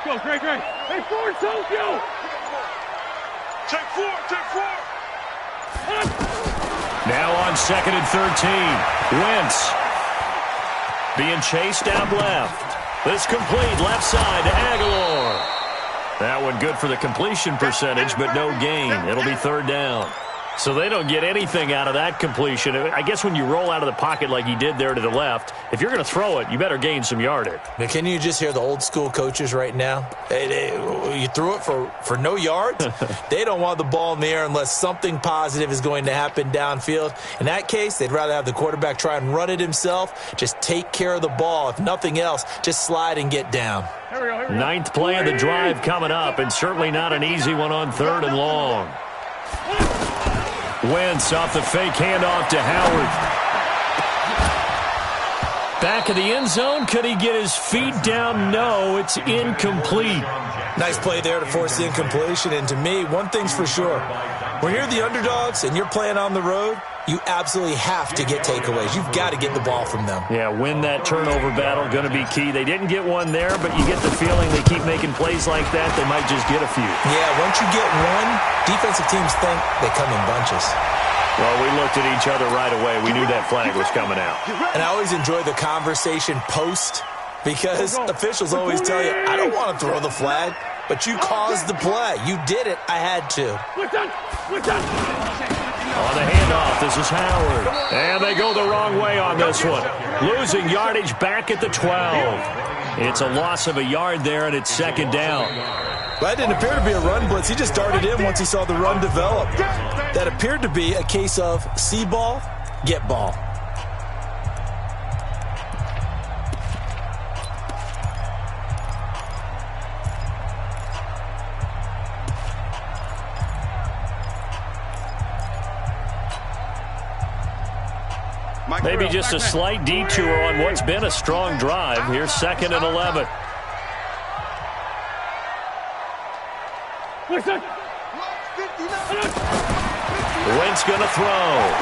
go, great. Hey, forward, Tokyo! Take four. Now on 2nd and 13. Wentz being chased out left. This complete left side to Aguilar. That one good for the completion percentage, but no gain. It'll be 3rd down. So they don't get anything out of that completion. I guess when you roll out of the pocket like he did there to the left, if you're going to throw it, you better gain some yardage. But can you just hear the old school coaches right now? You threw it for no yards? They don't want the ball in the air unless something positive is going to happen downfield. In that case, they'd rather have the quarterback try and run it himself. Just take care of the ball. If nothing else, just slide and get down. Here we go. 9th play of the drive coming up, and certainly not an easy one on 3rd and long. Wentz off the fake handoff to Howard. Back of the end zone. Could he get his feet down? No, it's incomplete. Nice play there to force the incompletion. And to me, one thing's for sure. When you're the underdogs and you're playing on the road, you absolutely have to get takeaways. You've got to get the ball from them. Yeah, win that turnover battle, going to be key. They didn't get one there, but you get the feeling they keep making plays like that, they might just get a few. Yeah, once you get one, defensive teams think they come in bunches. Well, we looked at each other right away. We knew that flag was coming out. And I always enjoy the conversation post because officials always tell you, I don't want to throw the flag, but you caused the play. You did it. I had to. We're done. On the handoff, this is Howard. And they go the wrong way on this one. Losing yardage back at the 12. It's a loss of a yard there, and it's 2nd down. That didn't appear to be a run blitz. He just darted in once he saw the run develop. That appeared to be a case of see ball, get ball. Maybe just a slight detour on what's been a strong drive. Here's 2nd and 11. Wentz going to throw.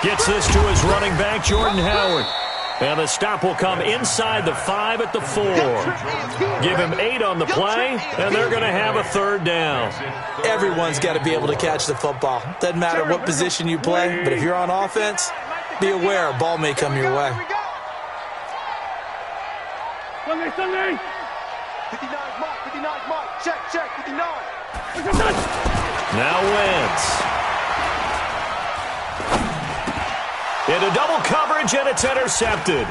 Gets this to his running back, Jordan Howard. And the stop will come inside the 5 at the 4. Give him 8 on the play, and they're going to have a 3rd down. Everyone's got to be able to catch the football. Doesn't matter what position you play, but if you're on offense, be aware a ball may come your way. Sunday. 59 mark, check, 59. Now Wentz. Into double coverage, and it's intercepted.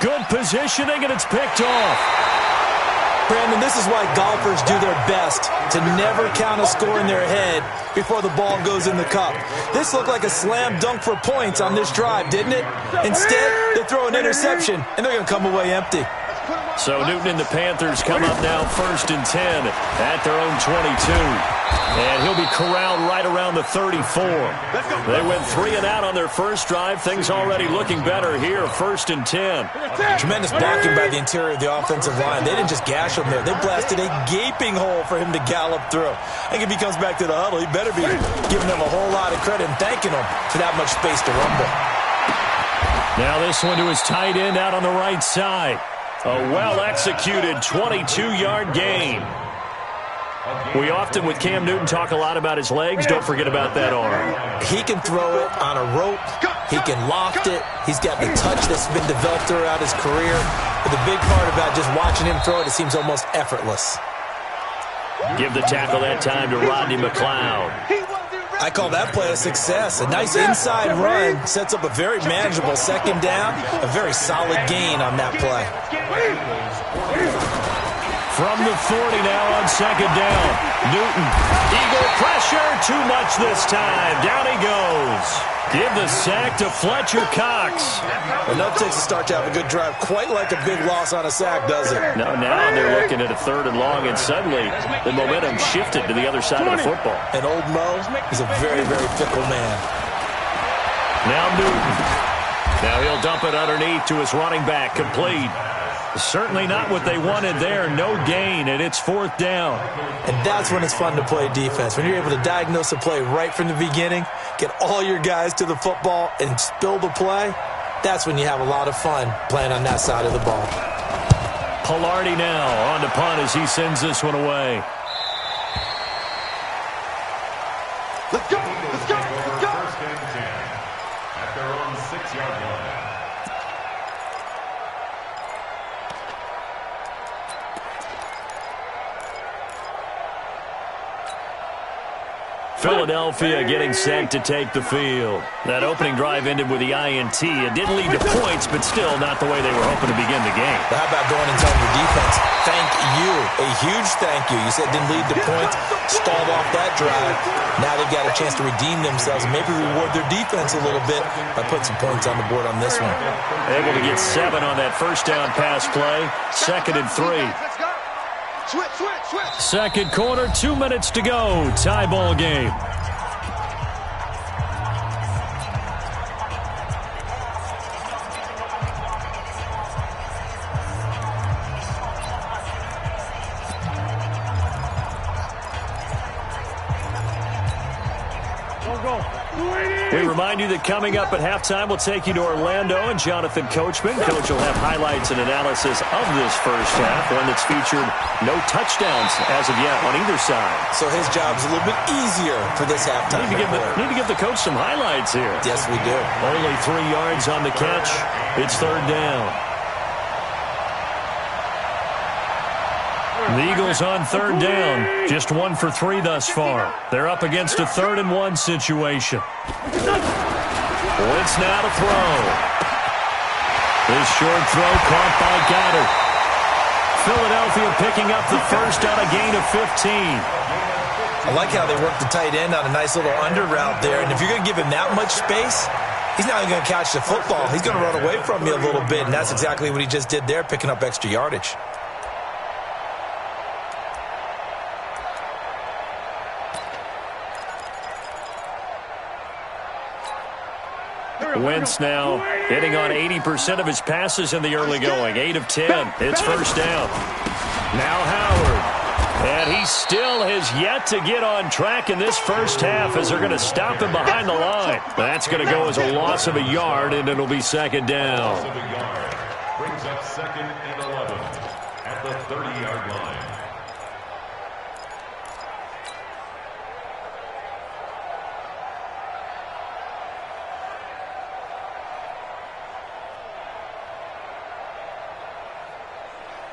Good positioning, and it's picked off. Brandon, this is why golfers do their best to never count a score in their head before the ball goes in the cup. This looked like a slam dunk for points on this drive, didn't it? Instead, they throw an interception, and they're going to come away empty. So Newton and the Panthers come up now 1st and 10 at their own 22. And he'll be corralled right around the 34. They went 3 and out on their first drive. Things already looking better here, 1st and 10. Tremendous blocking by the interior of the offensive line. They didn't just gash him there. They blasted a gaping hole for him to gallop through. I think if he comes back to the huddle, he better be giving them a whole lot of credit and thanking them for that much space to rumble. Now this one to his tight end out on the right side. A well-executed 22-yard gain. We often, with Cam Newton, talk a lot about his legs. Don't forget about that arm. He can throw it on a rope. He can loft it. He's got the touch that's been developed throughout his career. But the big part about just watching him throw it, it seems almost effortless. Give the tackle that time to Rodney McLeod. I call that play a success. A nice inside run sets up a very manageable 2nd down. A very solid gain on that play. From the 40 now on 2nd down. Newton. Eagle pressure. Too much this time. Down he goes. Give the sack to Fletcher Cox. Enough takes a start to have a good drive. Quite like a big loss on a sack, does it? No, now they're looking at a 3rd and long, and suddenly the momentum shifted to the other side of the football. And old Mo is a very, very fickle man. Now Newton. Now he'll dump it underneath to his running back. Complete. Certainly not what they wanted there. No gain, and it's 4th down. And that's when it's fun to play defense. When you're able to diagnose a play right from the beginning, get all your guys to the football, and spill the play, that's when you have a lot of fun playing on that side of the ball. Pilardi now on to punt as he sends this one away. Let's go, let's go, let's go. First and 10 at their own 6-yard line. Philadelphia getting set to take the field. That opening drive ended with the INT. It didn't lead to points, but still not the way they were hoping to begin the game. But how about going and telling your defense, thank you, a huge thank you. You said it didn't lead to points, stalled off that drive. Now they've got a chance to redeem themselves and maybe reward their defense a little bit by putting some points on the board on this one. Able to get 7 on that first down pass play. 2nd and 3. Let's go. Switch, switch, switch. Second quarter, 2 minutes to go. Tie ball game. We remind you that coming up at halftime, we'll take you to Orlando and Jonathan Coachman. Coach will have highlights and analysis of this first half, one that's featured no touchdowns as of yet on either side. So his job's a little bit easier for this halftime. Need to give the coach some highlights here. Yes, we do. Only 3 yards on the catch. It's 3rd down. The Eagles on 3rd down. Just 1 for 3 thus far. They're up against a 3rd and 1 situation. Wentz now to throw. This short throw caught by Goddard. Philadelphia picking up the first on a gain of 15. I like how they work the tight end on a nice little under route there. And if you're going to give him that much space, he's not even going to catch the football. He's going to run away from you a little bit, and that's exactly what he just did there, picking up extra yardage. Wentz now hitting on 80% of his passes in the early going. 8 of 10. It's first down. Now Howard. And he still has yet to get on track in this first half as they're going to stop him behind the line. That's going to go as a loss of a yard, and it'll be 2nd down. Loss of a yard brings up 2nd and 11 at the 30-yard line.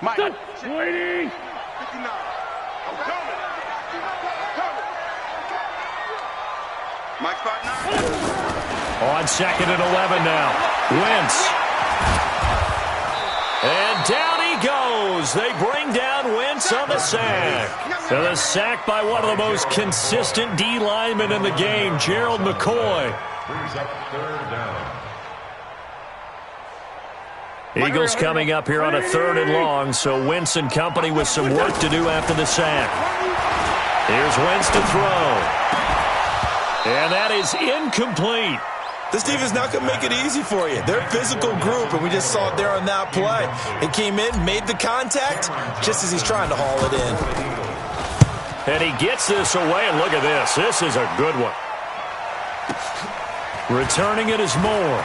Mike. Waiting. 59. I'm coming. Coming. Mike, spot 9. On 2nd and 11 now. Wentz. And down he goes. They bring down Wentz on the sack. And the sack by one of the most consistent D linemen in the game, Gerald McCoy. Brings up 3rd down. Eagles coming up here on a 3rd and long, so Wentz and company with some work to do after the sack. Here's Wentz to throw. And that is incomplete. This defense not going to make it easy for you. They're a physical group, and we just saw it there on that play. It came in, made the contact, just as he's trying to haul it in. And he gets this away, and look at this. This is a good one. Returning it is Moore.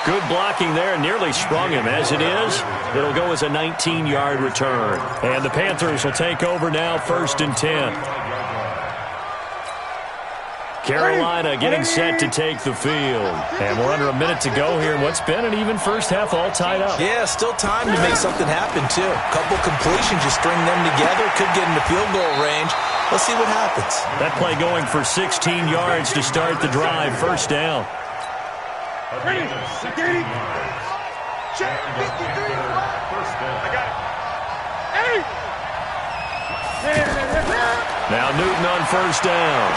Good blocking there, nearly sprung him. As it is, it'll go as a 19-yard return. And the Panthers will take over now, 1st and 10. Carolina getting set to take the field. And we're under a minute to go here in what's been an even first half, all tied up. Yeah, still time to make something happen, too. A couple completions, you string them together, could get into field goal range. Let's see what happens. That play going for 16 yards to start the drive, 1st down. Ready. Security. Check 53. First down. I got it. Now Newton on 1st down.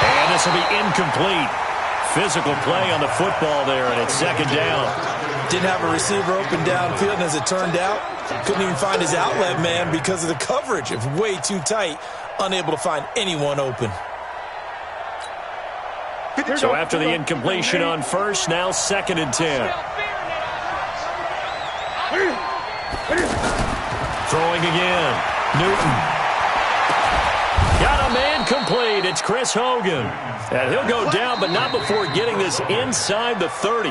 And this will be incomplete. Physical play on the football there, and it's 2nd down. Didn't have a receiver open downfield, and as it turned out, couldn't even find his outlet man because of the coverage. It was way too tight, unable to find anyone open. So after the incompletion on 1st, now 2nd and 10. Throwing again. Newton. Got a man complete. It's Chris Hogan. And he'll go down, but not before getting this inside the 30.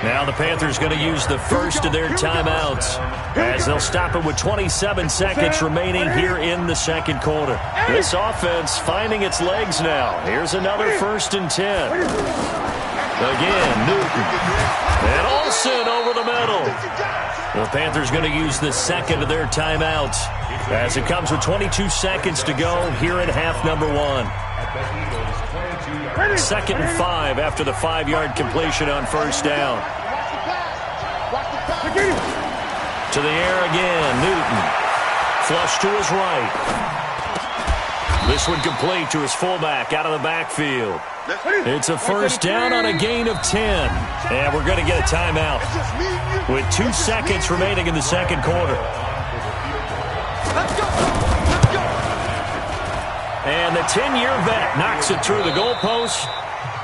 Now the Panthers going to use the first of their timeouts as they'll stop it with 27 seconds remaining here in the second quarter. This offense finding its legs now. Here's another 1st and 10. Again, Newton. And Olsen over the middle. The Panthers going to use the second of their timeouts as it comes with 22 seconds to go here in half number 1. 2nd and 5 after the 5-yard completion on first down. To the air again, Newton. Flush to his right. This one complete to his fullback out of the backfield. It's a 1st down on a gain of 10. And we're going to get a timeout with 2 seconds remaining in the second quarter. And the 10-year vet knocks it through the goalpost.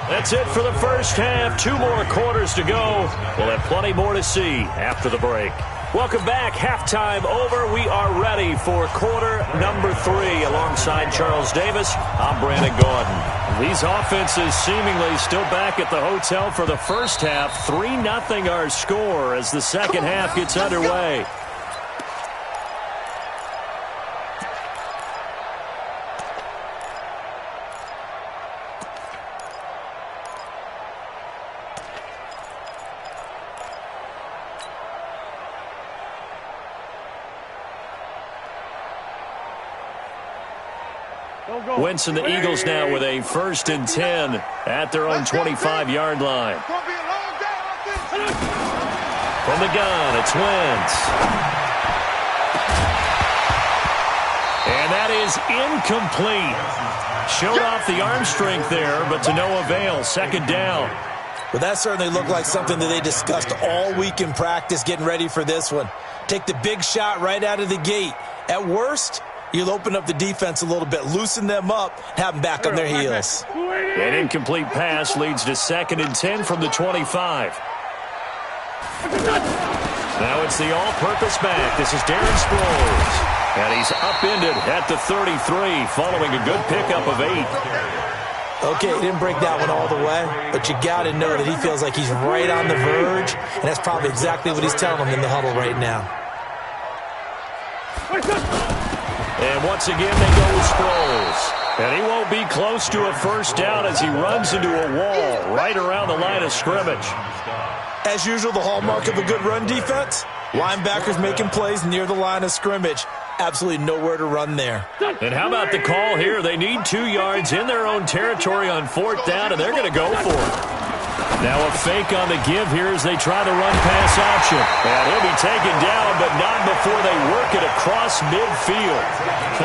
That's it for the first half. 2 more quarters to go. We'll have plenty more to see after the break. Welcome back. Halftime over. We are ready for quarter number 3. Alongside Charles Davis, I'm Brandon Gordon. These offenses seemingly still back at the hotel for the first half. 3-0 our score as the second half gets underway. Wentz and the Eagles now with a 1st and 10 at their own 25-yard line. From the gun, it's Wentz. And that is incomplete. Showed off the arm strength there, but to no avail. 2nd down. Well, that certainly looked like something that they discussed all week in practice getting ready for this one. Take the big shot right out of the gate. At worst, you'll open up the defense a little bit, loosen them up, have them back on their heels. An incomplete pass leads to 2nd and 10 from the 25. Now it's the all-purpose back. This is Darren Sproles. And he's upended at the 33 following a good pickup of 8. Okay, he didn't break that one all the way, but you got to know that he feels like he's right on the verge, and that's probably exactly what he's telling them in the huddle right now. And once again, they go with Sproles. And he won't be close to a 1st down as he runs into a wall right around the line of scrimmage. As usual, the hallmark of a good run defense, linebackers making plays near the line of scrimmage. Absolutely nowhere to run there. And how about the call here? They need 2 yards in their own territory on 4th down, and they're going to go for it. Now a fake on the give here as they try the run-pass option. And he'll be taken down, but not before they work it across midfield.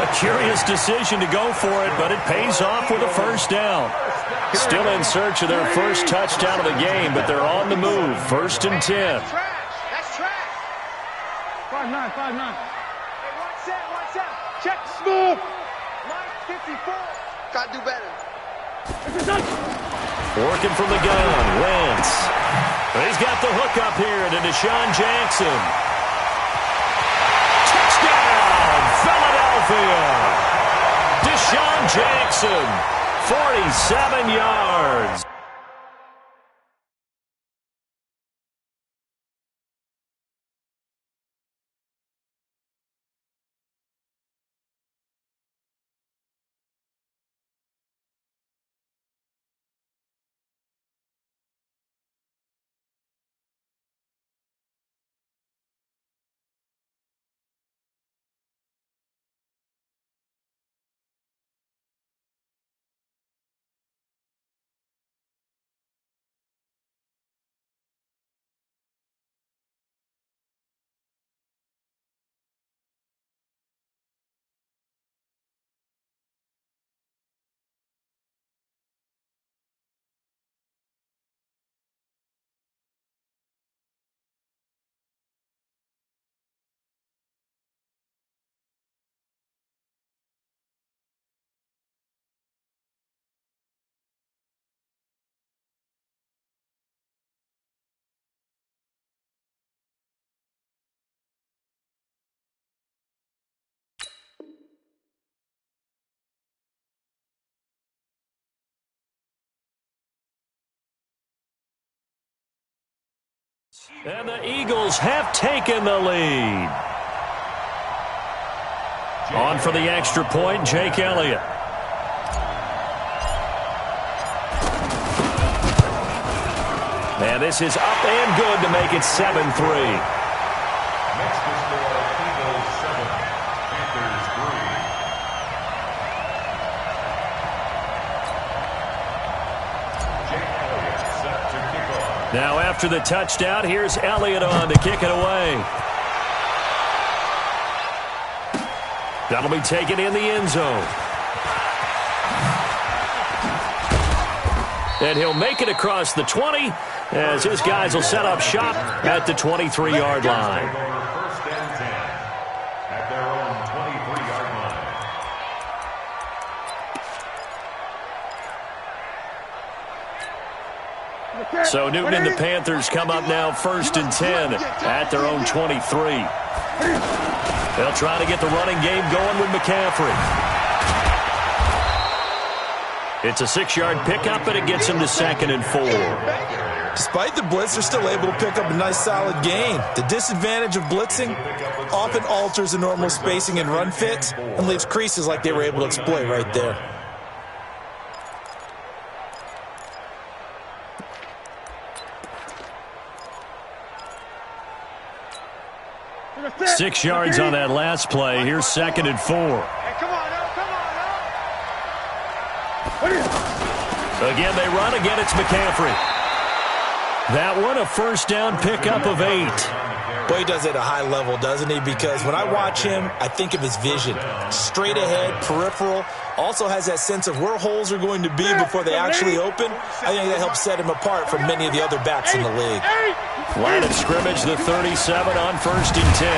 A curious decision to go for it, but it pays off with a 1st down. Still in search of their first touchdown of the game, but they're on the move. 1st and 10. That's trash. 5-9, 5-9. Hey, one set. Check. Smooth. Mike 54. Gotta do better. Working from the gun, Wentz. He's got the hook up here to Deshaun Jackson. Touchdown, Philadelphia. Deshaun Jackson, 47 yards. And the Eagles have taken the lead. On for the extra point, Jake Elliott. And this is up and good to make it 7-3. Next to score, Eagles 7, Panthers 3. Jake Elliott set to kick off. Now after the touchdown, here's Elliott on to kick it away. That'll be taken in the end zone. And he'll make it across the 20 as his guys will set up shop at the 23-yard line. First and 10 at their own 23-yard line. So Newton and the Panthers come up now first and 10 at their own 23. They'll try to get the running game going with McCaffrey. It's a 6-yard pickup, and it gets him to 2nd and 4. Despite the blitz, they're still able to pick up a nice solid gain. The disadvantage of blitzing often alters the normal spacing and run fits and leaves creases like they were able to exploit right there. Six yards on that last play. Here's 2nd and 4. Come on, Again, they run. Again, it's McCaffrey. That one, a first down pickup of 8. Boy, he does it at a high level, doesn't he? Because when I watch him, I think of his vision. Straight ahead, peripheral. Also has that sense of where holes are going to be before they actually open. I think that helps set him apart from many of the other backs in the league. Line of scrimmage, the 37 on 1st and 10.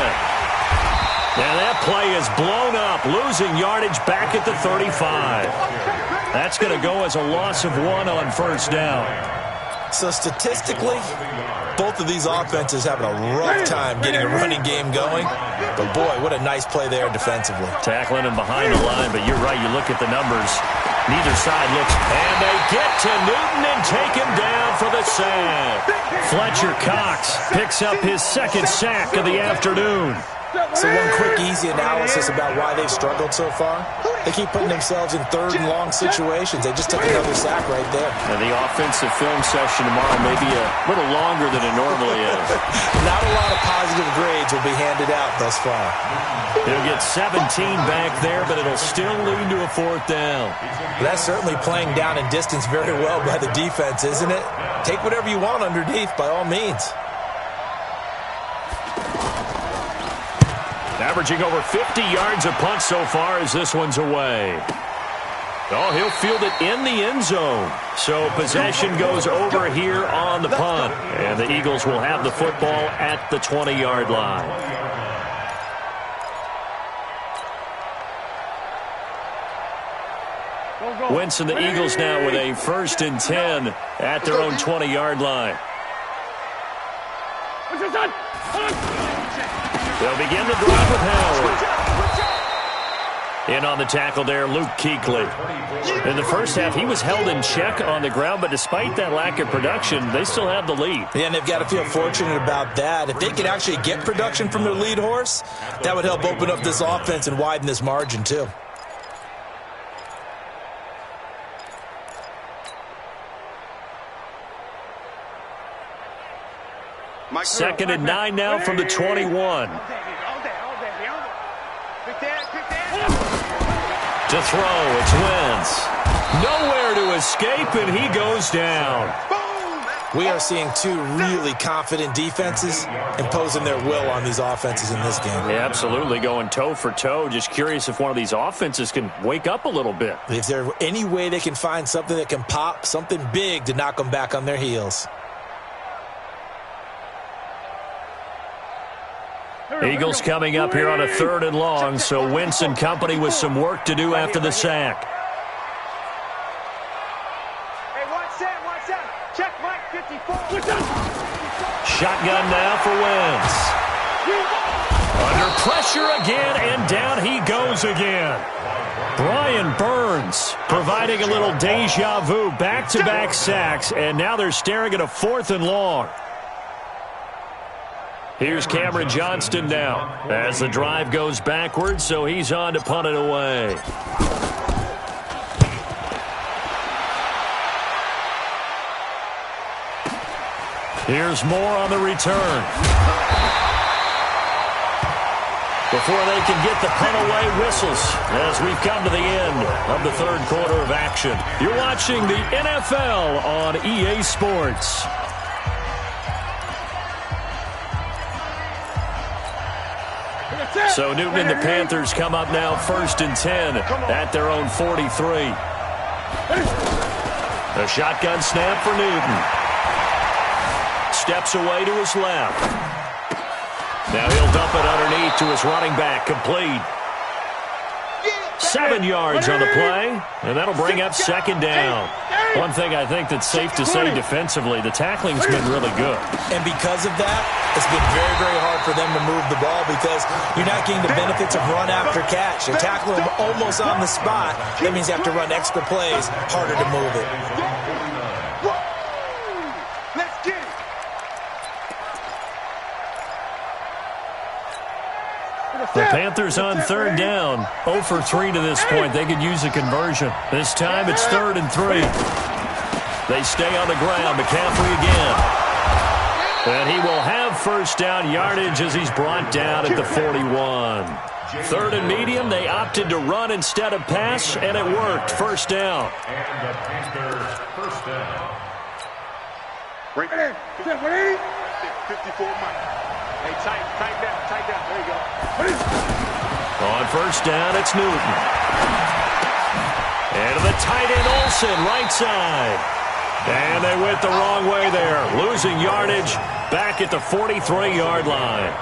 And that play is blown up, losing yardage back at the 35. That's going to go as a loss of 1 on 1st down. So statistically, both of these offenses having a rough time getting a running game going. But boy, what a nice play there defensively. Tackling him behind the line, but you're right, you look at the numbers. Neither side looks, and they get to Newton and take him down for the sack. Fletcher Cox picks up his 2nd sack of the afternoon. So one quick, easy analysis about why they've struggled so far. They keep putting themselves in 3rd and long situations. They just took another sack right there. And the offensive film session tomorrow may be a little longer than it normally is. Not a lot of positive grades will be handed out thus far. He'll get 17 back there, but it'll still lead to a 4th down. That's certainly playing down in distance very well by the defense, isn't it? Take whatever you want underneath, by all means. Averaging over 50 yards a punt so far as this one's away. Oh, he'll field it in the end zone. So possession goes over here on the punt. And the Eagles will have the football at the 20-yard line. Wentz and the Eagles now with a 1st and 10 at their own 20-yard line. They'll begin the drive with Howard. In on the tackle there, Luke Kuechly. In the first half, he was held in check on the ground, but despite that lack of production, they still have the lead. Yeah, and they've got to feel fortunate about that. If they could actually get production from their lead horse, that would help open up this offense and widen this margin, too. Second and 9 now from the 21. To throw, it's Wentz. Nowhere to escape, and he goes down. We are seeing two really confident defenses imposing their will on these offenses in this game. Yeah, absolutely, going toe for toe. Just curious if one of these offenses can wake up a little bit. If there's any way they can find something that can pop, something big to knock them back on their heels. Eagles coming up here on a 3rd and long, so Wentz and company with some work to do after the sack. Hey, watch that. Check Mike 54. Shotgun now for Wentz. Under pressure again, and down he goes again. Brian Burns providing a little deja vu, back-to-back sacks, and now they're staring at a 4th and long. Here's Cameron Johnston now as the drive goes backwards, so he's on to punt it away. Here's Moore on the return. Before they can get the punt away, whistles as we've come to the end of the third quarter of action. You're watching the NFL on EA Sports. So Newton and the Panthers come up now 1st and 10 at their own 43. A shotgun snap for Newton. Steps away to his left. Now he'll dump it underneath to his running back, complete. 7 yards on the play, and that'll bring up 2nd down. One thing I think that's safe to say defensively, the tackling's been really good. And because of that, it's been very, very hard for them to move the ball because you're not getting the benefits of run after catch. You're tackling them almost on the spot. That means you have to run extra plays, harder to move it. The Panthers on 3rd down. 0 for 3 to this point. They could use a conversion. This time it's 3rd and 3. They stay on the ground. McCaffrey again. And he will have 1st down yardage as he's brought down at the 41. 3rd and medium. They opted to run instead of pass, and it worked. 1st down. And the Panthers' 1st down. Break it. 54 miles. Hey, tight down. There you go. On 1st down, it's Newton. And to the tight end, Olsen, right side. And they went the wrong way there, losing yardage back at the 43-yard line.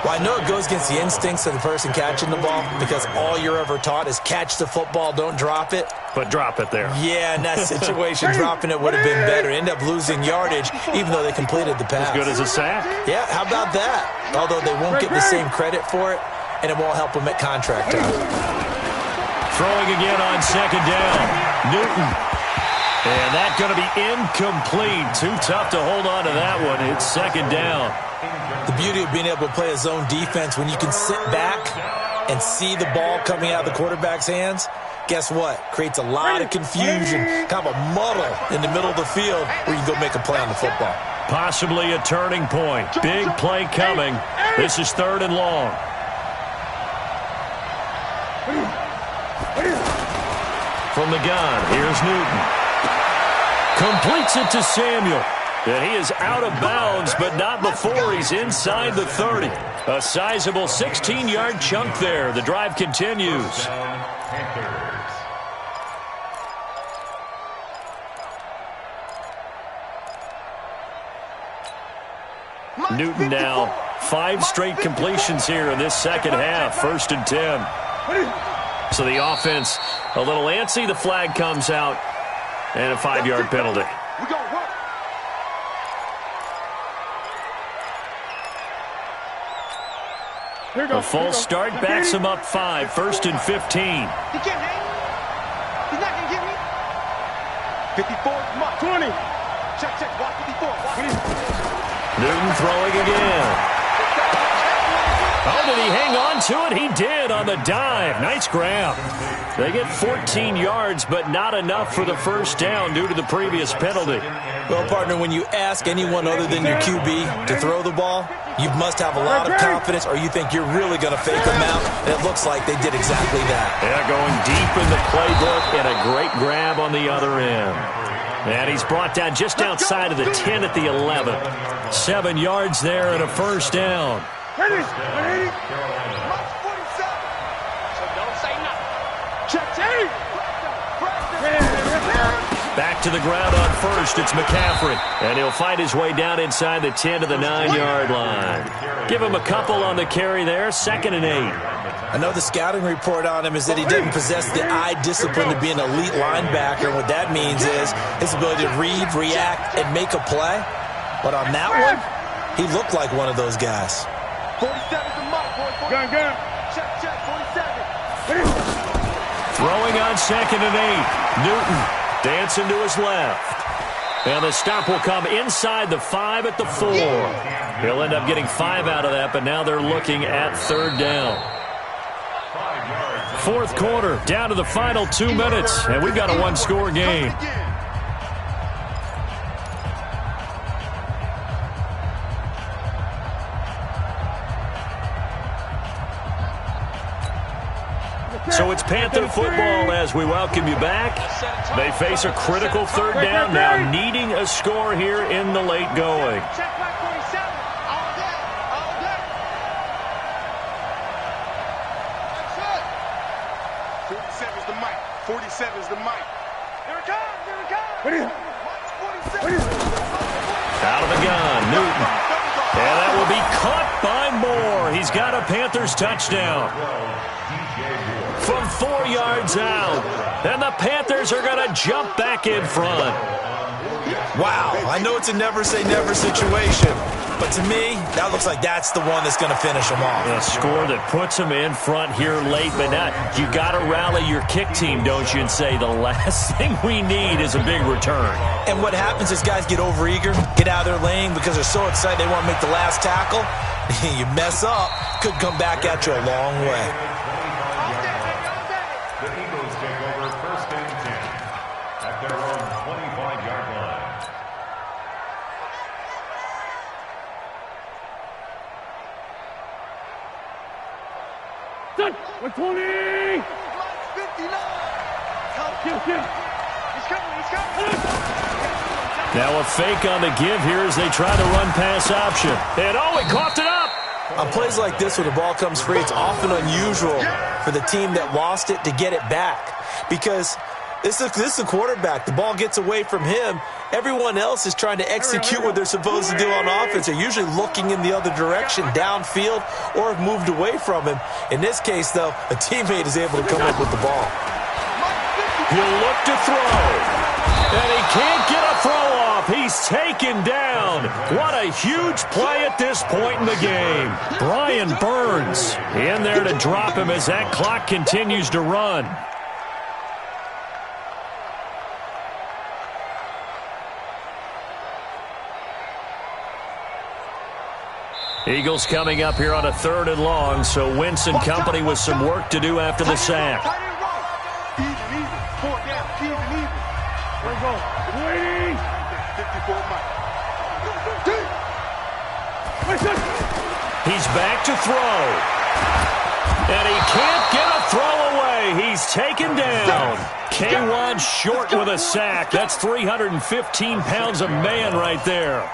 Well, I know it goes against the instincts of the person catching the ball because all you're ever taught is catch the football, don't drop it. But drop it there. Yeah, in that situation, dropping it would have been better. End up losing yardage, even though they completed the pass. As good as a sack. Yeah, how about that? Although they won't get the same credit for it, and it won't help them at contract time. Throwing again on 2nd down. Newton. And that's going to be incomplete. Too tough to hold on to that one. It's 2nd down. The beauty of being able to play a zone defense, when you can sit back and see the ball coming out of the quarterback's hands, guess what? Creates a lot of confusion, kind of a muddle in the middle of the field where you can go make a play on the football. Possibly a turning point. Big play coming. This is 3rd and long. From the gun, here's Newton. Completes it to Samuel. And he is out of bounds, but not before he's inside the 30. A sizable 16-yard chunk there. The drive continues. Newton now 5 straight completions here in this 2nd half. 1st and 10. So the offense a little antsy. The flag comes out and a 5-yard penalty. A false start backs him up 5. 1st and 15. He can't hang. He's not going to get me. 54, come on. 20. Check. Watch 54. Newton throwing again. Oh, did he hang on to it? He did on the dive. Nice grab. They get 14 yards, but not enough for the 1st down due to the previous penalty. Well, partner, when you ask anyone other than your QB to throw the ball, you must have a lot of confidence or you think you're really going to fake them out, and it looks like they did exactly that. Yeah, going deep in the playbook and a great grab on the other end. And he's brought down just outside of the 10 at the 11. 7 yards there and a 1st down. Ready. So don't say nothing. Check. Back to the ground on 1st. It's McCaffrey. And he'll fight his way down inside the 10 to the 9-yard line. Give him a couple on the carry there. 2nd and 8. I know the scouting report on him is that he didn't possess the eye discipline to be an elite linebacker. And what that means is his ability to read, react, and make a play. But on that one, he looked like one of those guys. 47's the mark, boy. Gun. Check. 47. Throwing on 2nd and 8. Newton dancing to his left. And the stop will come inside the 5 at the 4. He'll end up getting 5 out of that, but now they're looking at 3rd down. 4th quarter, down to the final 2 minutes, and we've got a 1-score game. So it's Panther football as we welcome you back. They face a critical 3rd down now, needing a score here in the late going. Check back 47. All day. All day. That's it. 47's the mic. 47's the mic. Here it comes. Here it comes. What is it? Mike's 47. Out of the gun, Newton. And that will be caught by Moore. He's got a Panthers touchdown. From 4 yards out. And the Panthers are going to jump back in front. Wow, I know it's a never-say-never situation, but to me, that looks like that's the one that's going to finish them off. A score that puts them in front here late, but not. You got to rally your kick team, don't you, and say the last thing we need is a big return. And what happens is guys get overeager, get out of their lane because they're so excited they want to make the last tackle. You mess up, could come back at you a long way. The Eagles take over 1st and 10 at their own 25-yard line. Done. 120. 59. He's coming. Now a fake on the give here as they try to run pass option. And he coughed it up. On plays like this where the ball comes free, it's often unusual for the team that lost it to get it back. Because this is a quarterback. The ball gets away from him. Everyone else is trying to execute what they're supposed to do on offense. They're usually looking in the other direction, downfield, or have moved away from him. In this case, though, a teammate is able to come up with the ball. He'll look to throw. And he can't get a throw off. He's taken down. What a huge play at this point in the game. Brian Burns in there to drop him as that clock continues to run. Eagles coming up here on a 3rd and long, so Wentz and company with some work to do after the sack. Easy. 4 down. Easy. Let's go. 20. 54 Mike. He's back to throw. And he can't get a throw away. He's taken down. K1 short with a sack. That's 315 pounds of man right there.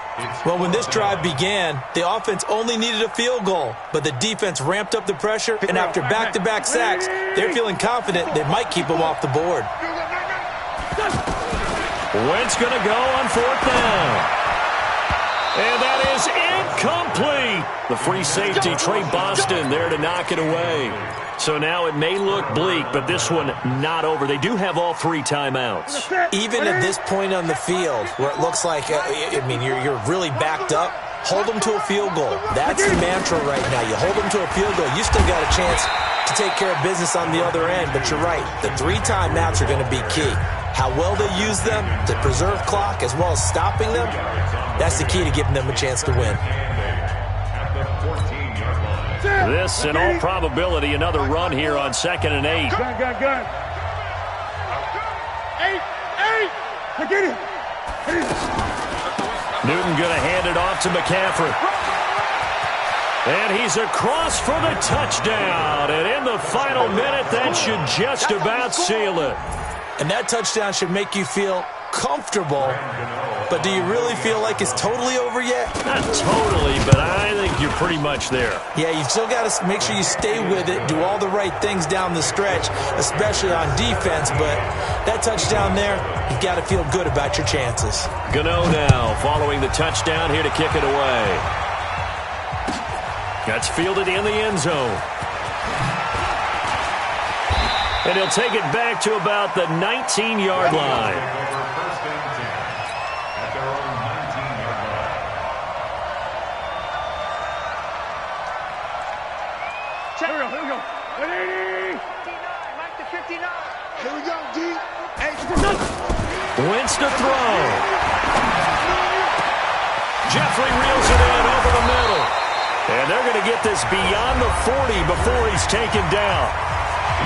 Well, when this drive began, the offense only needed a field goal, but the defense ramped up the pressure, and after back-to-back sacks, they're feeling confident they might keep them off the board. Wentz going to go on 4th down. And that is incomplete. The free safety, Trey Boston, there to knock it away. So now it may look bleak, but this one not over. They do have all 3 timeouts. Even at this point on the field, where it looks like, you're really backed up, hold them to a field goal. That's the mantra right now. You hold them to a field goal. You still got a chance to take care of business on the other end, but you're right. The 3 timeouts are going to be key. How well they use them to preserve clock as well as stopping them, that's the key to giving them a chance to win. This, in all probability, another run here on 2nd and 8. Gun. 8. Get it. Newton going to hand it off to McCaffrey. And he's across for the touchdown. And in the final minute, that should just about seal it. And that touchdown should make you feel comfortable. But do you really feel like it's totally over yet? Not totally, but I think you're pretty much there. Yeah, you've still got to make sure you stay with it, do all the right things down the stretch, especially on defense. But that touchdown there, you've got to feel good about your chances. Gano now following the touchdown here to kick it away. That's fielded in the end zone. And he'll take it back to about the 19-yard line. Here we go. 180. 59. Mike to 59. Here we go, D. Hey, Wentz to throw. Jeffrey reels it in over the middle. And they're going to get this beyond the 40 before he's taken down.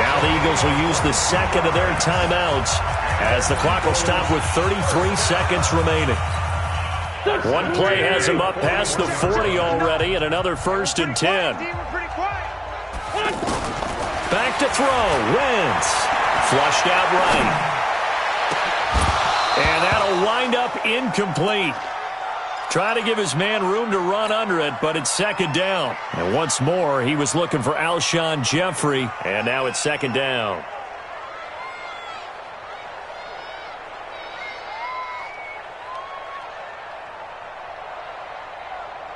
Now the Eagles will use the second of their timeouts as the clock will stop with 33 seconds remaining. One play has him up past the 40 already, and another 1st and 10. Back to throw. Wentz. Flushed out right. And that'll wind up incomplete. Trying to give his man room to run under it, but it's 2nd down. And once more, he was looking for Alshon Jeffrey, and now it's 2nd down.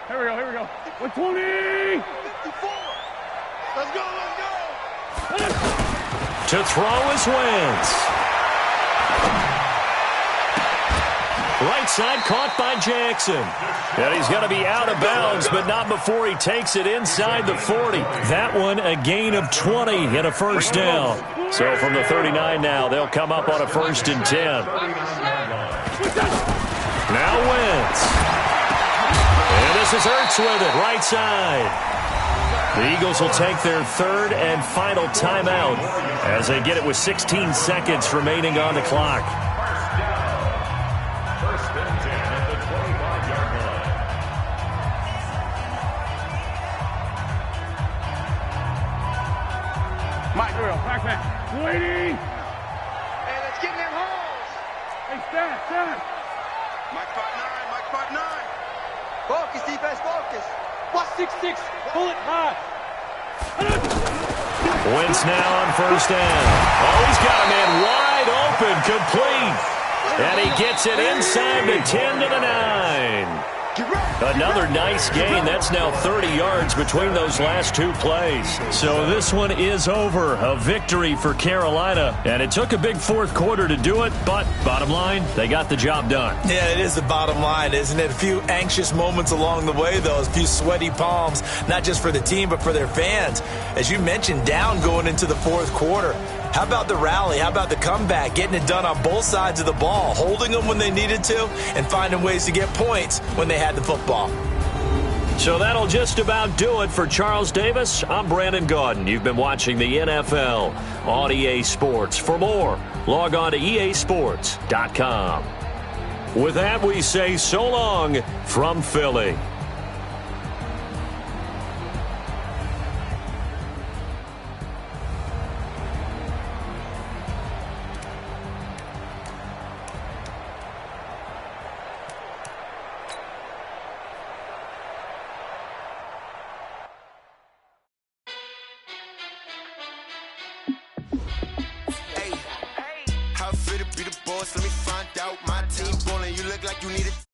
Here we go. 120! 54. Let's go. To throw is Wentz. Right side caught by Jackson. And he's going to be out of bounds, but not before he takes it inside the 40. That one a gain of 20 and a 1st down. So from the 39 now, they'll come up on a 1st and 10. Now Wentz. And this is Ertz with it, right side. The Eagles will take their 3rd and final timeout as they get it with 16 seconds remaining on the clock. Mike, back man. Waiting. Hey, let's get in them holes. Hey, stand. Mike 5'9", Focus, defense, focus. Watch 6-6. Pull it high. Wentz now on 1st down. Oh, he's got a man wide open, complete. And he gets it inside the 10 to the 9. Another nice gain. That's now 30 yards between those last 2 plays. So this one is over. A victory for Carolina. And it took a big 4th quarter to do it, but bottom line, they got the job done. Yeah, it is the bottom line, isn't it? A few anxious moments along the way, though. A few sweaty palms, not just for the team, but for their fans. As you mentioned, down going into the 4th quarter. How about the rally? How about the comeback? Getting it done on both sides of the ball, holding them when they needed to, and finding ways to get points when they had the football. So that'll just about do it for Charles Davis. I'm Brandon Gaudin. You've been watching the NFL on EA Sports. For more, log on to easports.com. With that, we say so long from Philly. How fit to be the boss? Let me find out. My team ballin', you look like you need it.